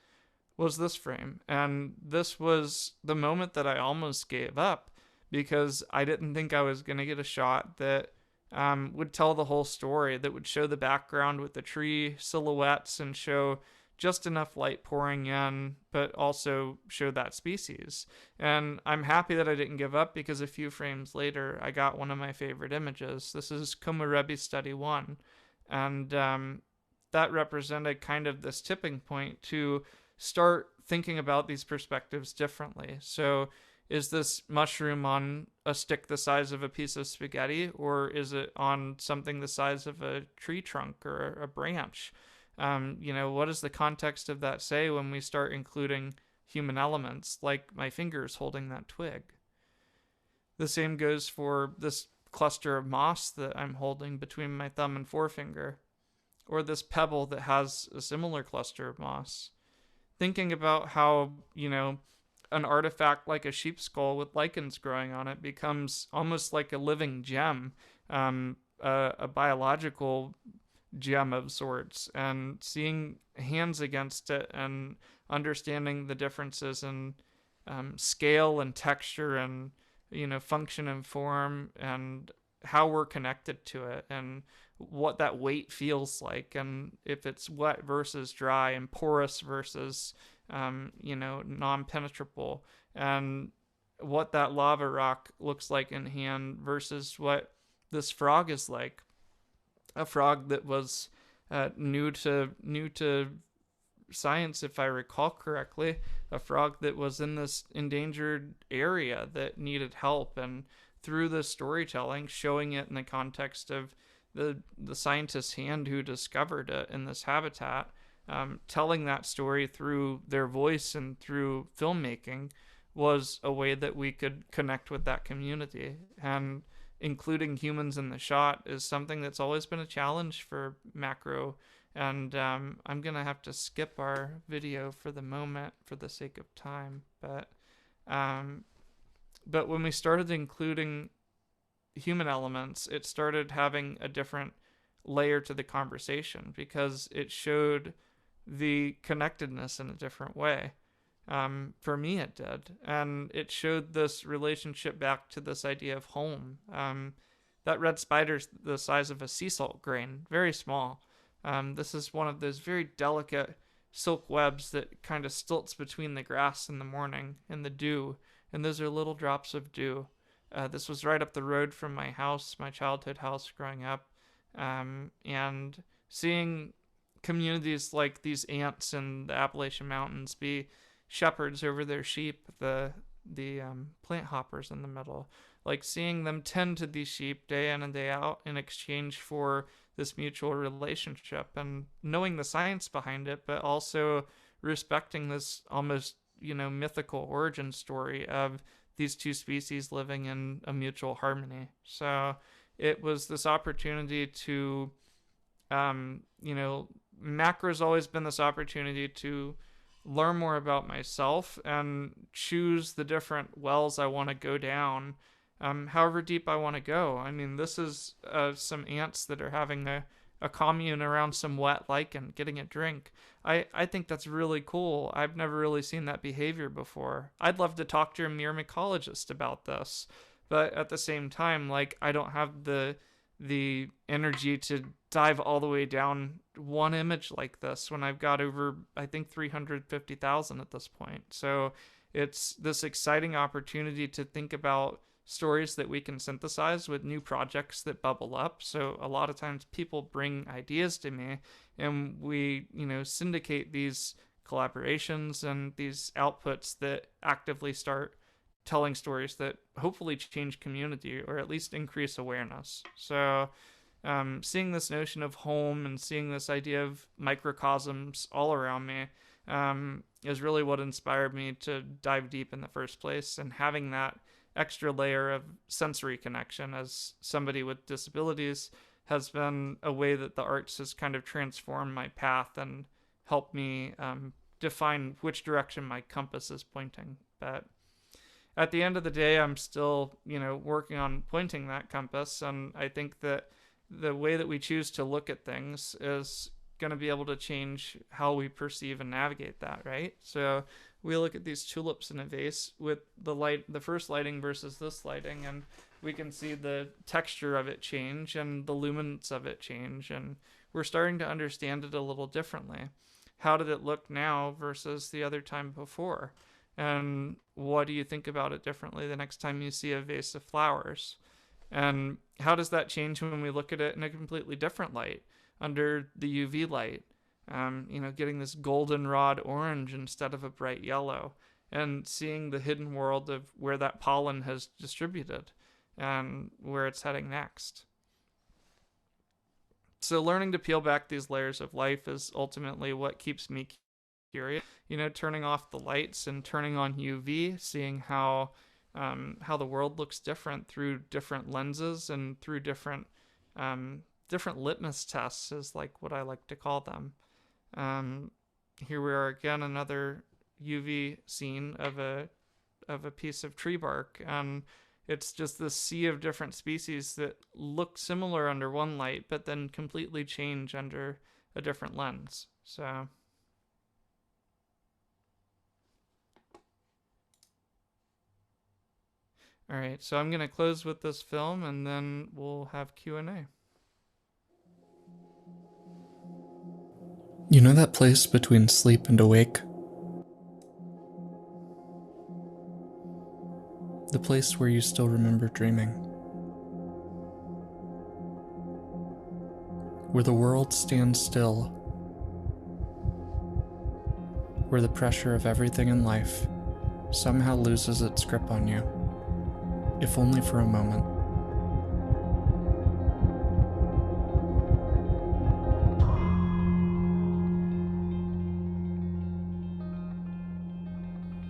was this frame. And this was the moment that I almost gave up because I didn't think I was going to get a shot that would tell the whole story, that would show the background with the tree silhouettes and show just enough light pouring in, but also show that species. And I'm happy that I didn't give up because a few frames later, I got one of my favorite images. This is Komorebi Study 1. And that represented kind of this tipping point to start thinking about these perspectives differently. So is this mushroom on a stick the size of a piece of spaghetti, or is it on something the size of a tree trunk or a branch? What does the context of that say when we start including human elements, like my fingers holding that twig? The same goes for this cluster of moss that I'm holding between my thumb and forefinger, or this pebble that has a similar cluster of moss. Thinking about how, an artifact like a sheep skull with lichens growing on it becomes almost like a living gem, a biological gem of sorts, and seeing hands against it and understanding the differences in scale and texture and function and form and how we're connected to it and what that weight feels like, and if it's wet versus dry and porous versus non-penetrable, and what that lava rock looks like in hand versus what this frog is like. A frog that was new to science, if I recall correctly, a frog that was in this endangered area that needed help, and through the storytelling, showing it in the context of the scientist's hand who discovered it in this habitat, telling that story through their voice and through filmmaking was a way that we could connect with that community. And including humans in the shot is something that's always been a challenge for macro. And I'm going to have to skip our video for the moment for the sake of time. But when we started including human elements, it started having a different layer to the conversation because it showed the connectedness in a different way. For me, it did. And it showed this relationship back to this idea of home. That red spider's the size of a sea salt grain, very small. This is one of those very delicate silk webs that kind of stilts between the grass in the morning and the dew. And those are little drops of dew. This was right up the road from my house, my childhood house growing up, and seeing communities like these ants in the Appalachian Mountains be shepherds over their sheep, the plant hoppers in the middle, like seeing them tend to these sheep day in and day out in exchange for this mutual relationship, and knowing the science behind it, but also respecting this almost, mythical origin story of these two species living in a mutual harmony. So it was this opportunity to, macro's always been this opportunity to learn more about myself and choose the different wells I want to go down, however deep I want to go. I mean, this is some ants that are having a commune around some wet lichen, getting a drink. I think that's really cool. I've never really seen that behavior before. I'd love to talk to a myrmecologist about this, but at the same time, like, I don't have the energy to dive all the way down one image like this when I've got over, I think, 350,000 at this point. So it's this exciting opportunity to think about stories that we can synthesize with new projects that bubble up. So a lot of times people bring ideas to me, and we, syndicate these collaborations and these outputs that actively start telling stories that hopefully change community or at least increase awareness. So seeing this notion of home and seeing this idea of microcosms all around me is really what inspired me to dive deep in the first place. And having that extra layer of sensory connection as somebody with disabilities has been a way that the arts has kind of transformed my path and helped me define which direction my compass is pointing. But at the end of the day, I'm still, working on pointing that compass. And I think that the way that we choose to look at things is going to be able to change how we perceive and navigate that, right? So we look at these tulips in a vase with the first lighting versus this lighting, and we can see the texture of it change and the luminance of it change, and we're starting to understand it a little differently. How did it look now versus the other time before? And what do you think about it differently the next time you see a vase of flowers? And how does that change when we look at it in a completely different light, under the UV light? Getting this goldenrod orange instead of a bright yellow, and seeing the hidden world of where that pollen has distributed and where it's heading next. So learning to peel back these layers of life is ultimately what keeps me curious. Turning off the lights and turning on UV, seeing how the world looks different through different lenses and through different litmus tests is like what I like to call them. Here we are again, another UV scene of a piece of tree bark, and it's just this sea of different species that look similar under one light, but then completely change under a different lens. So all right, so I'm going to close with this film, and then we'll have Q&A. You know that place between sleep and awake? The place where you still remember dreaming. Where the world stands still. Where the pressure of everything in life somehow loses its grip on you, if only for a moment.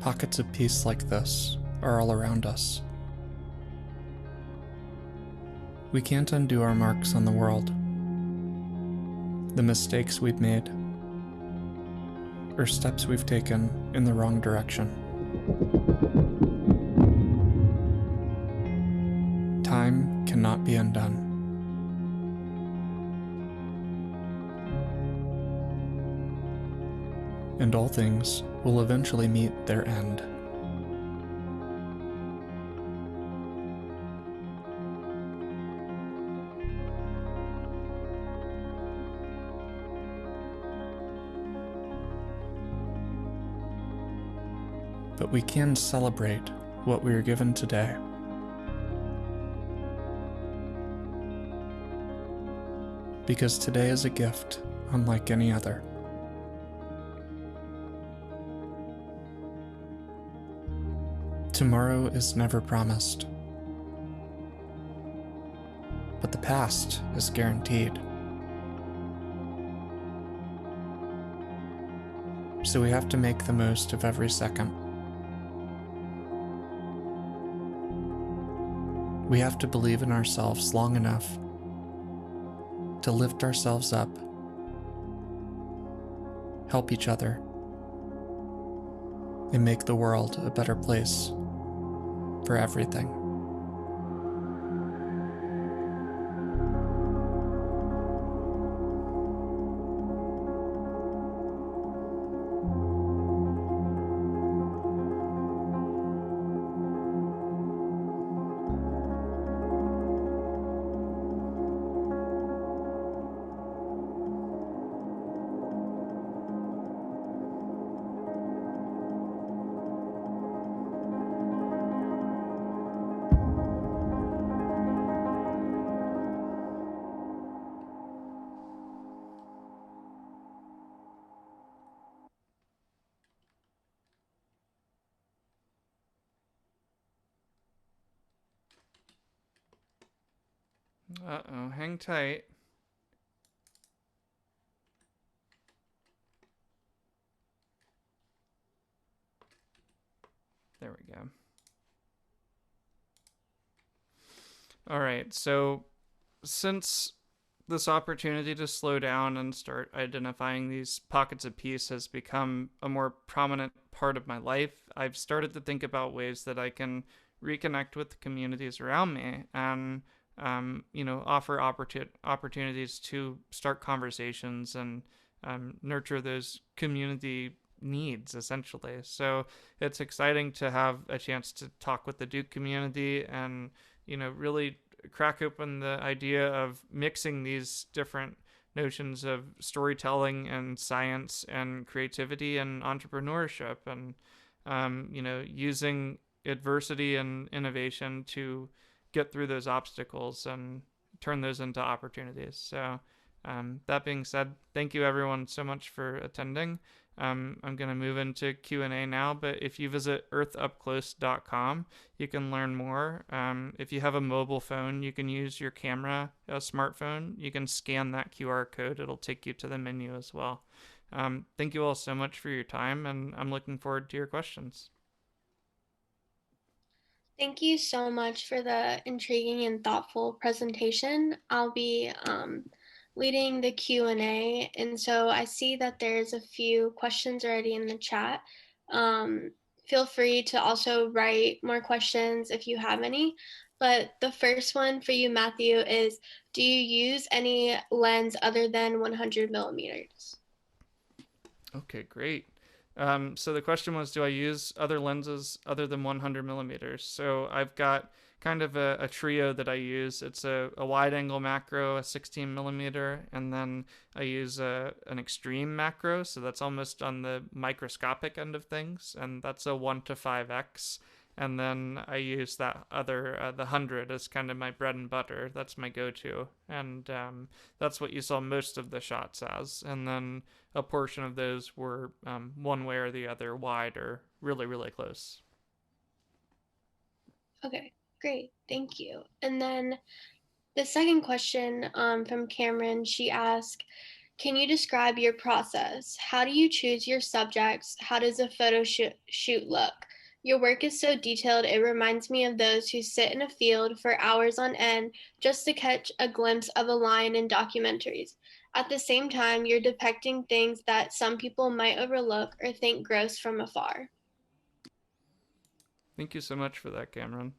Pockets of peace like this are all around us. We can't undo our marks on the world, the mistakes we've made, or steps we've taken in the wrong direction. Time cannot be undone. And all things will eventually meet their end. But we can celebrate what we are given today. because today is a gift unlike any other. Tomorrow is never promised, but the past is guaranteed. So we have to make the most of every second. We have to believe in ourselves long enough to lift ourselves up, help each other, and make the world a better place for everything. Uh-oh, hang tight. There we go. All right, so since this opportunity to slow down and start identifying these pockets of peace has become a more prominent part of my life, I've started to think about ways that I can reconnect with the communities around me and, offer opportunities to start conversations and nurture those community needs, essentially. So it's exciting to have a chance to talk with the Duke community and, really crack open the idea of mixing these different notions of storytelling and science and creativity and entrepreneurship and using adversity and innovation to get through those obstacles and turn those into opportunities. So that being said, thank you everyone so much for attending. I'm going to move into Q&A now, but if you visit earthupclose.com, you can learn more. If you have a mobile phone, you can use your camera, a smartphone. You can scan that QR code. It'll take you to the menu as well. Thank you all so much for your time, and I'm looking forward to your questions. Thank you so much for the intriguing and thoughtful presentation. I'll be leading the Q&A, and so I see that there's a few questions already in the chat. Feel free to also write more questions if you have any. But the first one for you, Matthew, is do you use any lens other than 100 millimeters? Okay, great. So the question was, do I use other lenses other than 100 millimeters? So I've got kind of a trio that I use. It's a wide angle macro, a 16 millimeter, and then I use an extreme macro. So that's almost on the microscopic end of things, and that's a 1:5x. And then I use that other, the 100 as kind of my bread and butter. That's my go-to. And that's what you saw most of the shots as. And then a portion of those were one way or the other, wide or really, really close. Okay, great. Thank you. And then the second question from Cameron, she asked, can you describe your process? How do you choose your subjects? How does a photo shoot look? Your work is so detailed, it reminds me of those who sit in a field for hours on end just to catch a glimpse of a lion in documentaries. At the same time, you're depicting things that some people might overlook or think gross from afar. Thank you so much for that, Cameron.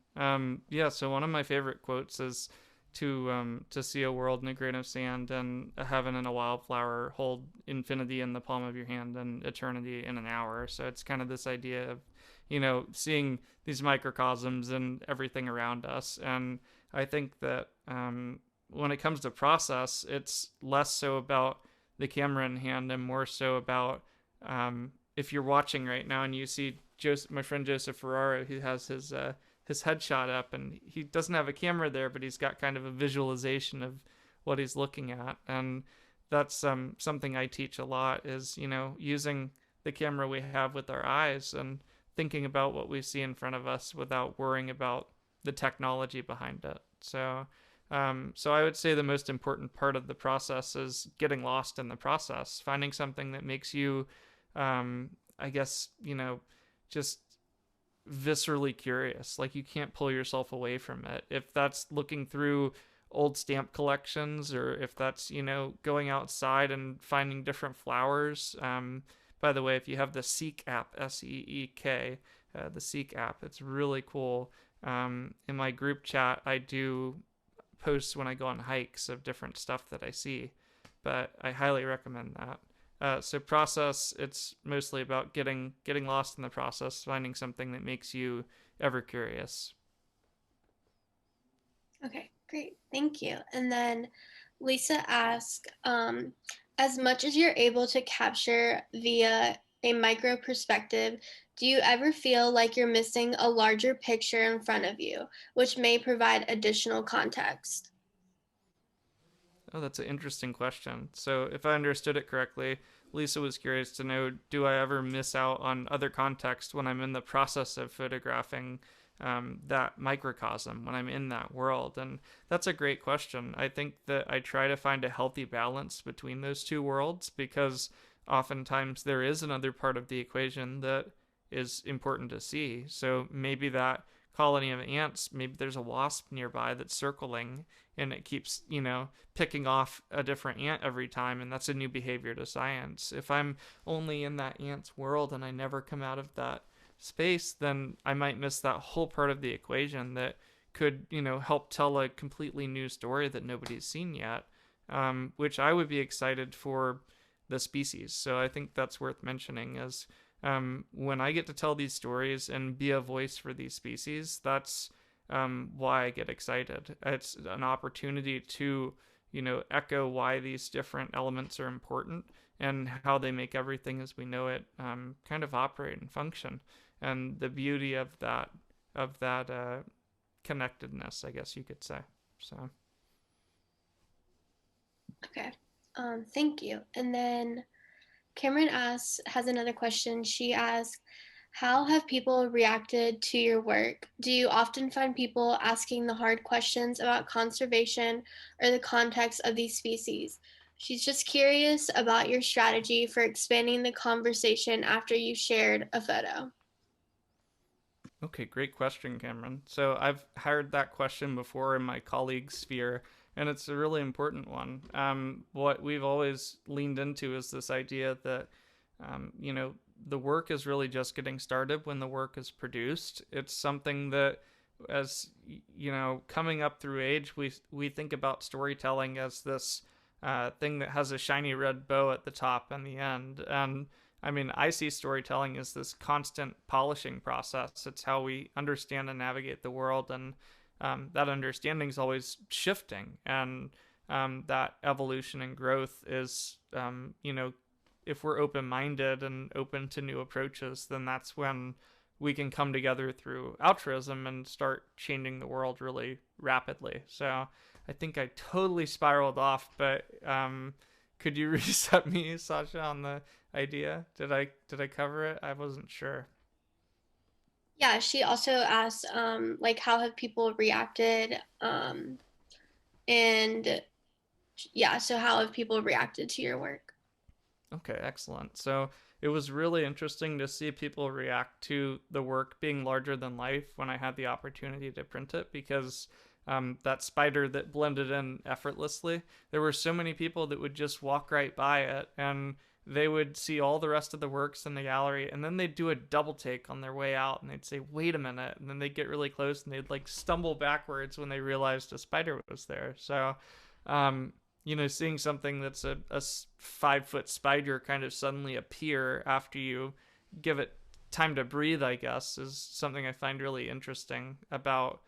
Yeah, so one of my favorite quotes is to see a world in a grain of sand and a heaven in a wildflower, hold infinity in the palm of your hand and eternity in an hour. So it's kind of this idea of, seeing these microcosms and everything around us. And I think that when it comes to process, it's less so about the camera in hand and more so about if you're watching right now and you see my friend Joseph Ferraro, who has his headshot up, and he doesn't have a camera there, but he's got kind of a visualization of what he's looking at. And that's something I teach a lot is, using the camera we have with our eyes and thinking about what we see in front of us without worrying about the technology behind it. So I would say the most important part of the process is getting lost in the process, finding something that makes you, I guess, just viscerally curious. Like, you can't pull yourself away from it. If that's looking through old stamp collections, or if that's, going outside and finding different flowers. By the way, if you have the Seek app, SEEK, the Seek app, it's really cool. In my group chat, I do posts when I go on hikes of different stuff that I see, but I highly recommend that. So process, it's mostly about getting lost in the process, finding something that makes you ever curious. Okay, great. Thank you. And then Lisa asked, as much as you're able to capture via a micro perspective, do you ever feel like you're missing a larger picture in front of you, which may provide additional context? Oh, that's an interesting question. So, if I understood it correctly, Lisa was curious to know, do I ever miss out on other context when I'm in the process of photographing that microcosm, when I'm in that world? And that's a great question. I think that I try to find a healthy balance between those two worlds, because oftentimes there is another part of the equation that is important to see. So maybe that colony of ants, maybe there's a wasp nearby that's circling, and it keeps, picking off a different ant every time, and that's a new behavior to science. If I'm only in that ant's world and I never come out of that space, then I might miss that whole part of the equation that could, help tell a completely new story that nobody's seen yet, which I would be excited for the species. So I think that's worth mentioning is, when I get to tell these stories and be a voice for these species, that's why I get excited. It's an opportunity to, echo why these different elements are important and how they make everything as we know it kind of operate and function, and the beauty of that connectedness, I guess you could say. So. Okay, thank you. And then Cameron has another question. She asks, how have people reacted to your work? Do you often find people asking the hard questions about conservation or the context of these species? She's just curious about your strategy for expanding the conversation after you shared a photo. Okay, great question, Cameron. So I've heard that question before in my colleague sphere, and it's a really important one. What we've always leaned into is this idea that, the work is really just getting started when the work is produced. It's something that, as coming up through age, we think about storytelling as this thing that has a shiny red bow at the top and the end. And I mean, I see storytelling as this constant polishing process. It's how we understand and navigate the world, and that understanding is always shifting. And that evolution and growth is, if we're open-minded and open to new approaches, then that's when we can come together through altruism and start changing the world really rapidly. So I think I totally spiraled off, but could you reset me, Sasha, on the idea? Did I cover it? I wasn't sure. Yeah, she also asked, how have people reacted? And yeah, so how have people reacted to your work? Okay, excellent. So it was really interesting to see people react to the work being larger than life when I had the opportunity to print it, because that spider that blended in effortlessly, there were so many people that would just walk right by it, and they would see all the rest of the works in the gallery, and then they'd do a double take on their way out, and they'd say, wait a minute, and then they'd get really close, and they'd like stumble backwards when they realized a spider was there. So seeing something that's a 5-foot spider kind of suddenly appear after you give it time to breathe, I guess, is something I find really interesting about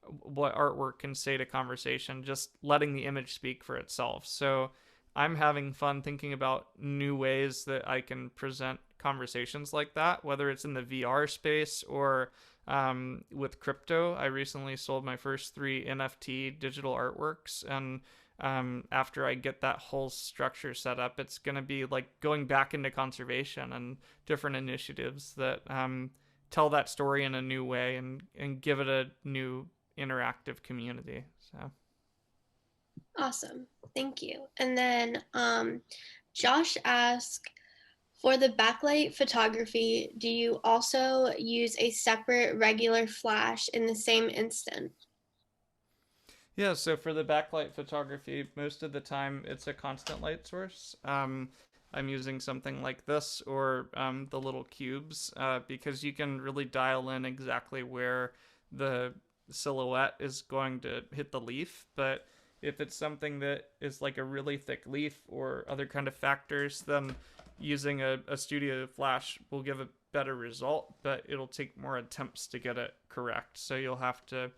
what artwork can say to conversation, just letting the image speak for itself. So I'm having fun thinking about new ways that I can present conversations like that, whether it's in the VR space or with crypto. I recently sold my first 3 NFT digital artworks, and after I get that whole structure set up, it's going to be like going back into conservation and different initiatives that tell that story in a new way and give it a new interactive community. So Awesome. Thank you. And then Josh asked, for the backlight photography, do you also use a separate regular flash in the same instant? yeah, so for the backlight photography, most of the time it's a constant light source. I'm using something like this or the little cubes because you can really dial in exactly where the silhouette is going to hit the leaf. But if it's something that is like a really thick leaf or other kind of factors, then using a studio flash will give a better result, but it'll take more attempts to get it correct. So you'll have to,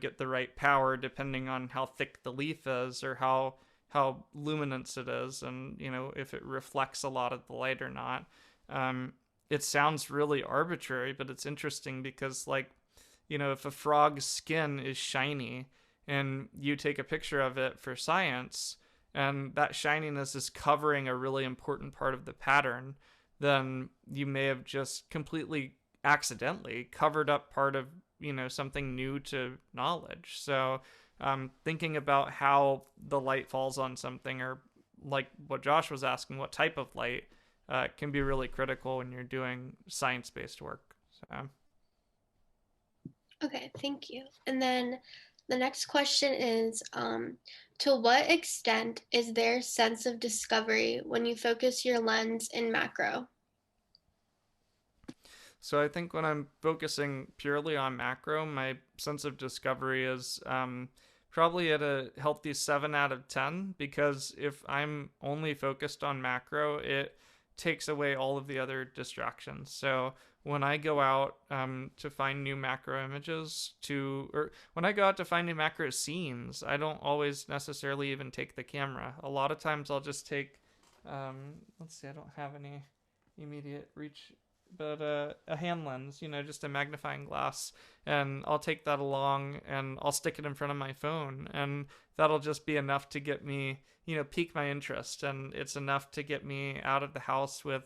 get the right power depending on how thick the leaf is or how luminance it is, and if it reflects a lot of the light or not. It sounds really arbitrary, but it's interesting because, like, if a frog's skin is shiny and you take a picture of it for science, and that shininess is covering a really important part of the pattern, then you may have just completely accidentally covered up part of something new to knowledge. So thinking about how the light falls on something, or like what Josh was asking, what type of light, can be really critical when you're doing science-based work. So Okay, thank you. And then the next question is, to what extent is there a sense of discovery when you focus your lens in macro? So I think when I'm focusing purely on macro, my sense of discovery is probably at a healthy 7 out of 10, because if I'm only focused on macro, it takes away all of the other distractions. So when I go out to find new macro images or when I go out to find new macro scenes, I don't always necessarily even take the camera. A lot of times I'll just take, let's see, I don't have any immediate reach, but a hand lens, just a magnifying glass, and I'll take that along and I'll stick it in front of my phone, and that'll just be enough to get me, pique my interest, and it's enough to get me out of the house with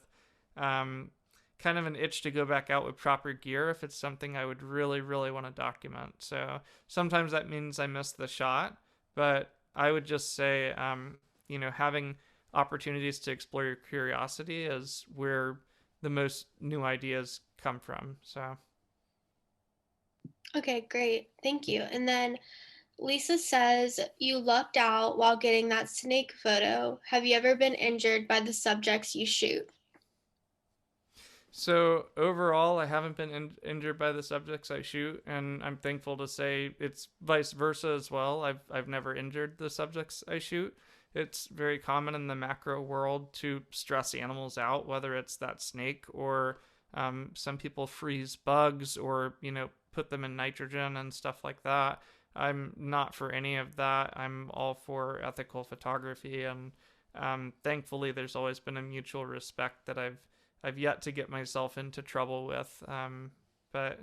kind of an itch to go back out with proper gear if it's something I would really, really want to document. So sometimes that means I miss the shot, but I would just say, having opportunities to explore your curiosity is where the most new ideas come from. So Okay, great. Thank you. And then Lisa says, you lucked out while getting that snake photo. Have you ever been injured by the subjects you shoot? So overall, I haven't been injured by the subjects I shoot, and I'm thankful to say it's vice versa as well. I've never injured the subjects I shoot. It's very common in the macro world to stress animals out, whether it's that snake or some people freeze bugs or put them in nitrogen and stuff like that. I'm not for any of that. I'm all for ethical photography, and thankfully, there's always been a mutual respect that I've yet to get myself into trouble with. But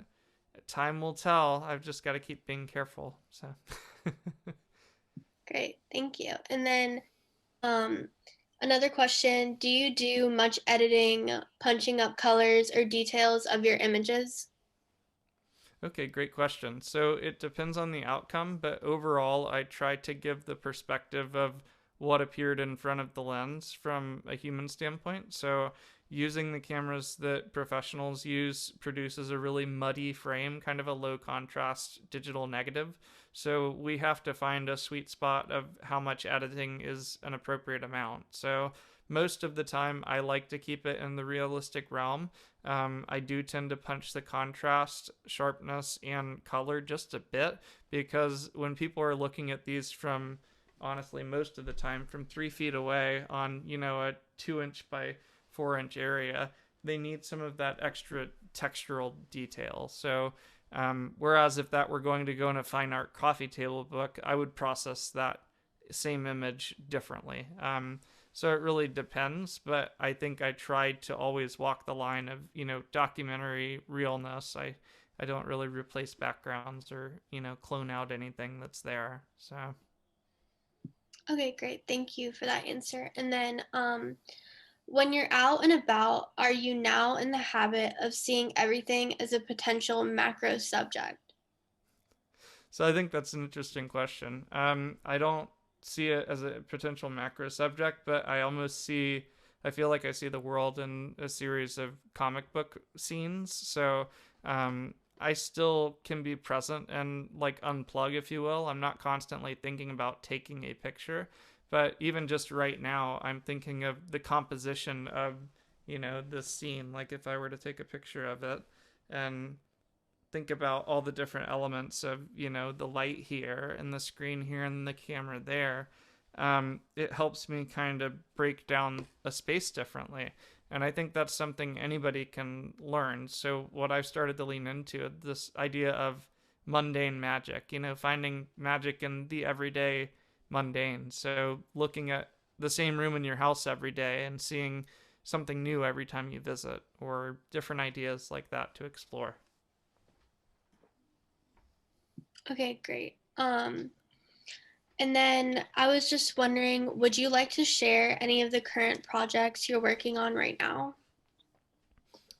time will tell. I've just got to keep being careful. So. Great, thank you. And then another question, do you do much editing, punching up colors or details of your images? Okay, great question. So it depends on the outcome, but overall, I try to give the perspective of what appeared in front of the lens from a human standpoint. So using the cameras that professionals use produces a really muddy frame, kind of a low contrast digital negative. So we have to find a sweet spot of how much editing is an appropriate amount. So most of the time, I like to keep it in the realistic realm. I do tend to punch the contrast, sharpness, and color just a bit, because when people are looking at these from, honestly, most of the time from 3 feet away on, a 2-inch by 4-inch area, they need some of that extra textural detail. So whereas if that were going to go in a fine art coffee table book, I would process that same image differently. So it really depends, but I think I tried to always walk the line of, documentary realness. I don't really replace backgrounds or, clone out anything that's there. So. Okay, great. Thank you for that answer. And then when you're out and about, are you now in the habit of seeing everything as a potential macro subject? So I think that's an interesting question. I don't see it as a potential macro subject, but I feel like I see the world in a series of comic book scenes. So I still can be present and like unplug, if you will. I'm not constantly thinking about taking a picture, but even just right now, I'm thinking of the composition of, this scene. Like if I were to take a picture of it and think about all the different elements of the light here and the screen here and the camera there, it helps me kind of break down a space differently, and I think that's something anybody can learn. So what I've started to lean into, this idea of mundane magic, finding magic in the everyday mundane. So looking at the same room in your house every day and seeing something new every time you visit, or different ideas like that to explore. Okay, great. And then I was just wondering, would you like to share any of the current projects you're working on right now?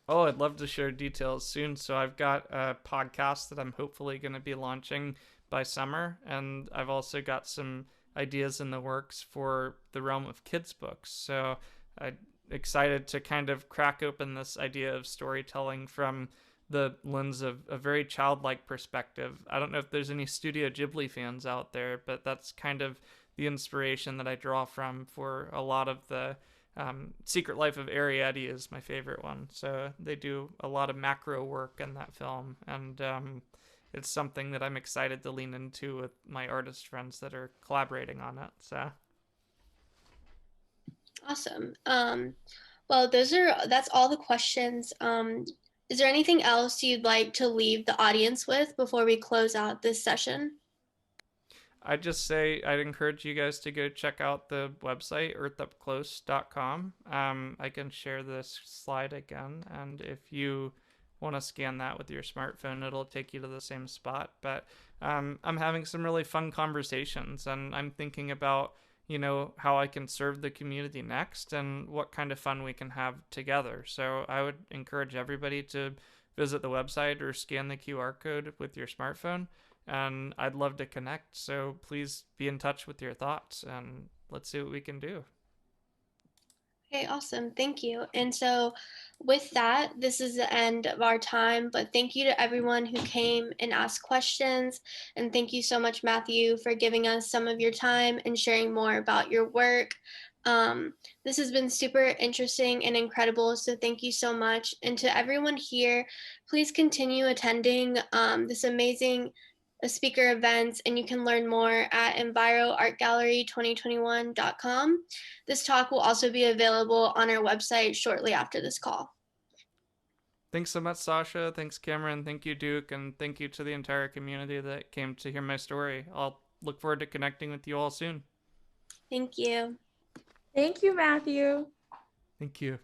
Oh, I'd love to share details soon. So I've got a podcast that I'm hopefully going to be launching by summer, and I've also got some ideas in the works for the realm of kids books. So I'm excited to kind of crack open this idea of storytelling from the lens of a very childlike perspective. I don't know if there's any Studio Ghibli fans out there, but that's kind of the inspiration that I draw from for a lot of the Secret Life of Arrietty is my favorite one. So they do a lot of macro work in that film, and it's something that I'm excited to lean into with my artist friends that are collaborating on it. So Awesome. Well, that's all the questions. Is there anything else you'd like to leave the audience with before we close out this session? I'd just say I'd encourage you guys to go check out the website earthupclose.com. I can share this slide again, and if you want to scan that with your smartphone, it'll take you to the same spot. But I'm having some really fun conversations, and I'm thinking about how I can serve the community next and what kind of fun we can have together. So I would encourage everybody to visit the website or scan the QR code with your smartphone, and I'd love to connect. So please be in touch with your thoughts, and let's see what we can do. Okay, awesome. Thank you. And so with that, this is the end of our time, but thank you to everyone who came and asked questions. And thank you so much, Matthew, for giving us some of your time and sharing more about your work. This has been super interesting and incredible, so thank you so much. And to everyone here, please continue attending this amazing speaker events, and you can learn more at enviroartgallery2021.com. This talk will also be available on our website shortly after this call. Thanks so much, Sasha. Thanks, Cameron. Thank you, Duke. And thank you to the entire community that came to hear my story. I'll look forward to connecting with you all soon. Thank you. Thank you, Matthew. Thank you.